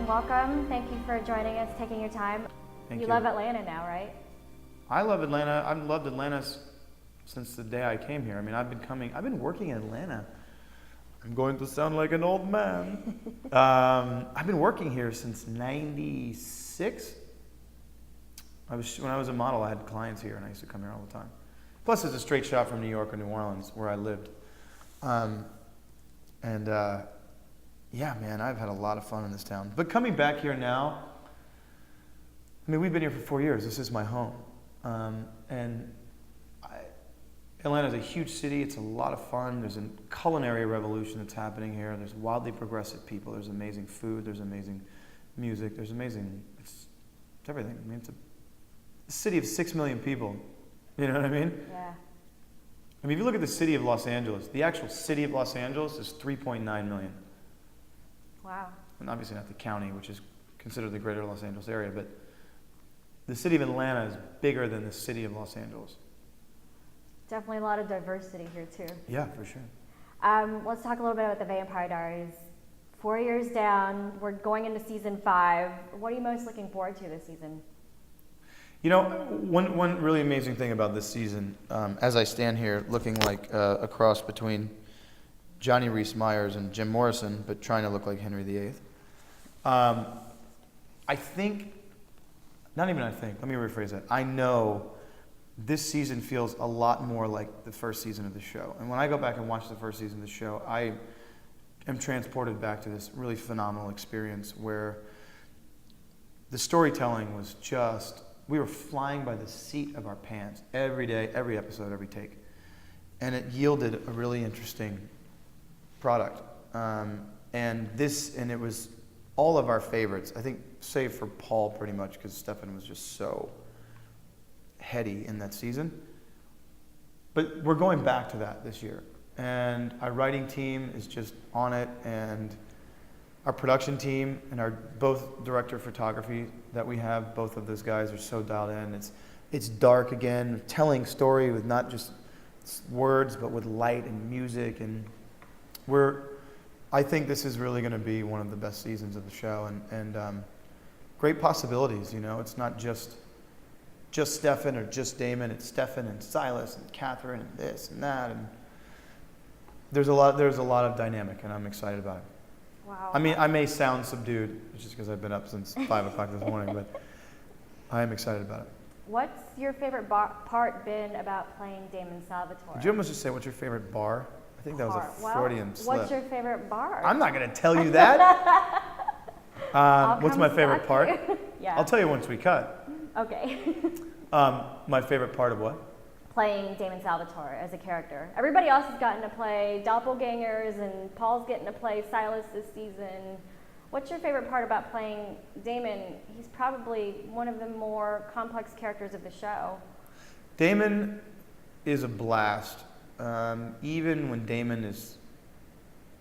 welcome. Thank you for joining us, taking your time. Thank you. You love Atlanta now, right? I love Atlanta. I've loved Atlanta since the day I came here. I mean, I've been working in Atlanta. I'm going to sound like an old man. I've been working here since '96. When I was a model, I had clients here, and I used to come here all the time. Plus, it's a straight shot from New York or New Orleans, where I lived. Yeah, man, I've had a lot of fun in this town. But coming back here now, I mean, we've been here for 4 years. This is my home. Atlanta's a huge city. It's a lot of fun. There's a culinary revolution that's happening here. There's wildly progressive people. There's amazing food. There's amazing music. It's everything. I mean, it's a city of 6 million people. You know what I mean? Yeah. I mean, if you look at the city of Los Angeles, the actual city of Los Angeles is 3.9 million. Wow. And obviously not the county, which is considered the greater Los Angeles area, but the city of Atlanta is bigger than the city of Los Angeles. Definitely a lot of diversity here, too. Yeah, for sure. Let's talk a little bit about the Vampire Diaries. 4 years down, we're going into season 5. What are you most looking forward to this season? You know, one really amazing thing about this season, as I stand here looking like a cross between Johnny Rhys Meyers and Jim Morrison, but trying to look like Henry VIII. Let me rephrase that. I know this season feels a lot more like the first season of the show. And when I go back and watch the first season of the show, I am transported back to this really phenomenal experience where the storytelling was just, we were flying by the seat of our pants every day, every episode, every take. And it yielded a really interesting product. And it was all of our favorites, I think, save for Paul pretty much, because Stefan was just so heady in that season. But we're going back to that this year. And our writing team is just on it, and our production team and our both director of photography that we have, both of those guys are so dialed in. It's dark again, telling story with not just words, but with light and music. And I think this is really going to be one of the best seasons of the show, and great possibilities. You know, it's not just Stefan or just Damon. It's Stefan and Silas and Catherine and this and that, and there's a lot of dynamic, and I'm excited about it. Wow. I mean, I may sound subdued just because I've been up since 5 o'clock this morning, but I am excited about it. What's your favorite part been about playing Damon Salvatore? Did you almost just say what's your favorite bar? I think that was a Freudian slip. What's your favorite bar? I'm not going to tell you that. What's my favorite part? Yeah. I'll tell you once we cut. Okay. My favorite part of what? Playing Damon Salvatore as a character. Everybody else has gotten to play doppelgangers, and Paul's getting to play Silas this season. What's your favorite part about playing Damon? He's probably one of the more complex characters of the show. Damon is a blast. Even when Damon is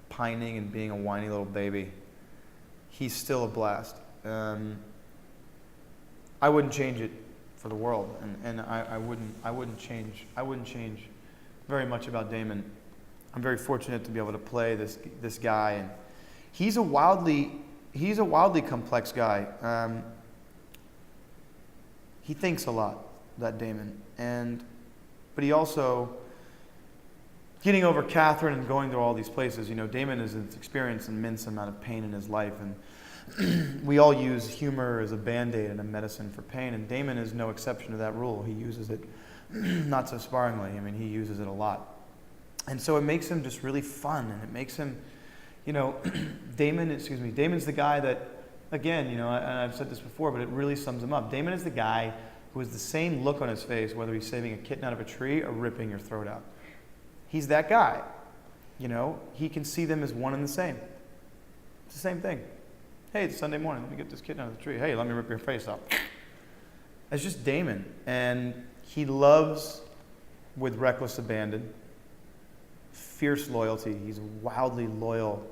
pining and being a whiny little baby, he's still a blast. I wouldn't change it for the world, and I wouldn't change very much about Damon. I'm very fortunate to be able to play this guy, and he's a wildly complex guy. He thinks a lot, that Damon, but he also, getting over Catherine and going to all these places. You know, Damon has experienced an immense amount of pain in his life, and we all use humor as a Band-Aid and a medicine for pain, and Damon is no exception to that rule. He uses it not so sparingly. I mean, he uses it a lot. And so it makes him just really fun, and it makes him, you know, Damon's the guy that, again, you know, and I've said this before, but it really sums him up. Damon is the guy who has the same look on his face, whether he's saving a kitten out of a tree or ripping your throat out. He's that guy. You know, he can see them as one and the same. It's the same thing. Hey, it's Sunday morning. Let me get this kitten out of the tree. Hey, let me rip your face off. It's just Damon. And he loves with reckless abandon, fierce loyalty. He's a wildly loyal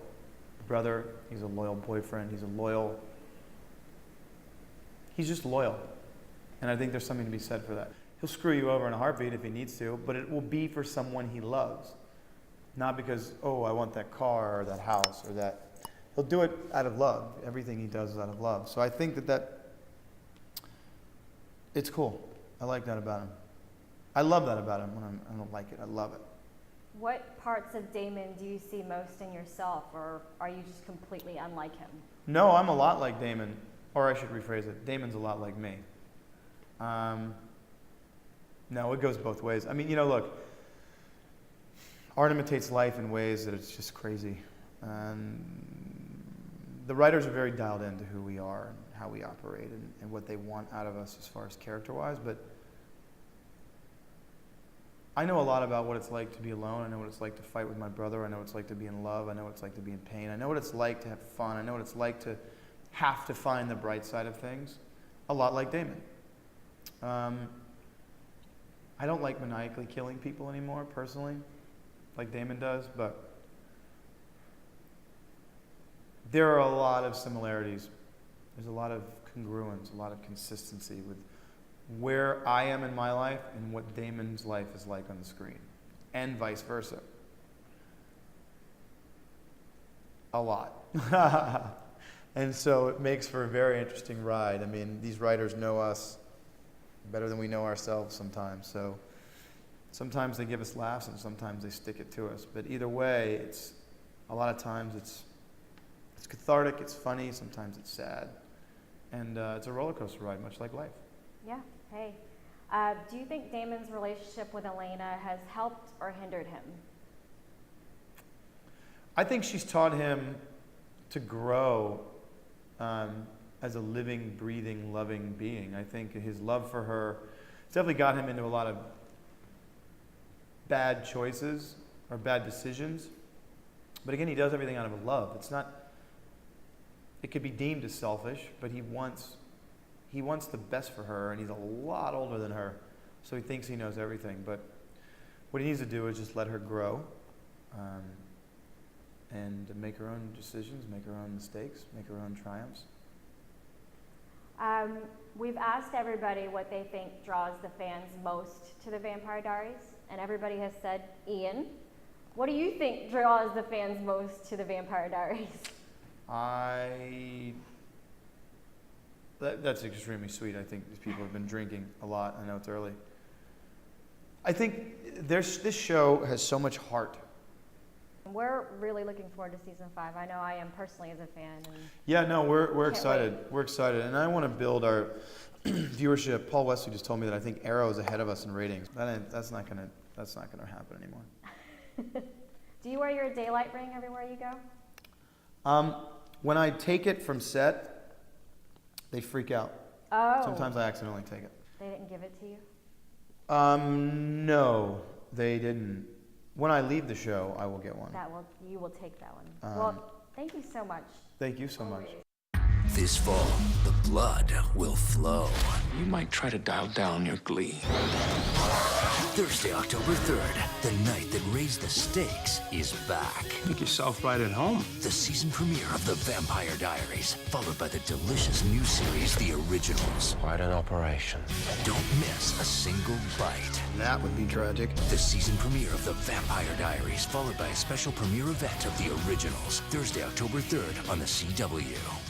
brother. He's a loyal boyfriend. He's just loyal. And I think there's something to be said for that. He'll screw you over in a heartbeat if he needs to, but it will be for someone he loves. Not because, oh, I want that car or that house or that he'll do it out of love. Everything he does is out of love. So I think that it's cool. I like that about him. I love that about him when I don't like it. I love it. What parts of Damon do you see most in yourself, or are you just completely unlike him? No, I'm a lot like Damon. Or I should rephrase it. Damon's a lot like me. No, it goes both ways. I mean, look, art imitates life in ways that it's just crazy. And the writers are very dialed into who we are and how we operate and what they want out of us as far as character-wise. But I know a lot about what it's like to be alone. I know what it's like to fight with my brother. I know what it's like to be in love. I know what it's like to be in pain. I know what it's like to have fun. I know what it's like to have to find the bright side of things. A lot like Damon. I don't like maniacally killing people anymore, personally, like Damon does, but there are a lot of similarities. There's a lot of congruence, a lot of consistency with where I am in my life and what Damon's life is like on the screen, and vice versa. A lot. And so it makes for a very interesting ride. I mean, these writers know us better than we know ourselves sometimes. So sometimes they give us laughs and sometimes they stick it to us. But either way, a lot of times it's cathartic, it's funny, sometimes it's sad. And it's a roller coaster ride, much like life. Yeah, hey. Do you think Damon's relationship with Elena has helped or hindered him? I think she's taught him to grow as a living, breathing, loving being. I think his love for her has definitely got him into a lot of bad choices or bad decisions. But again, he does everything out of love. It could be deemed as selfish, but he wants the best for her, and he's a lot older than her, so he thinks he knows everything. But what he needs to do is just let her grow and make her own decisions, make her own mistakes, make her own triumphs. We've asked everybody what they think draws the fans most to the Vampire Diaries, and everybody has said Ian. What do you think draws the fans most to the Vampire Diaries? That's extremely sweet. I think these people have been drinking a lot. I know it's early. I think this show has so much heart. We're really looking forward to season 5. I know I am personally as a fan. Yeah, no, we're excited. Wait. We're excited, and I want to build our viewership. Paul Wesley just told me that I think Arrow is ahead of us in ratings. That's not gonna happen anymore. Do you wear your daylight ring everywhere you go? When I take it from set, they freak out. Oh. Sometimes I accidentally take it. They didn't give it to you? No, they didn't. When I leave the show, I will get one. You will take that one. Well, thank you so much. Thank you so much. This fall, the blood will flow. You might try to dial down your glee. Thursday, October 3rd, the night that raised the stakes is back. Make yourself right at home. The season premiere of The Vampire Diaries, followed by the delicious new series, The Originals. Quite an operation. Don't miss a single bite. That would be tragic. The season premiere of The Vampire Diaries, followed by a special premiere event of The Originals, Thursday, October 3rd on the CW.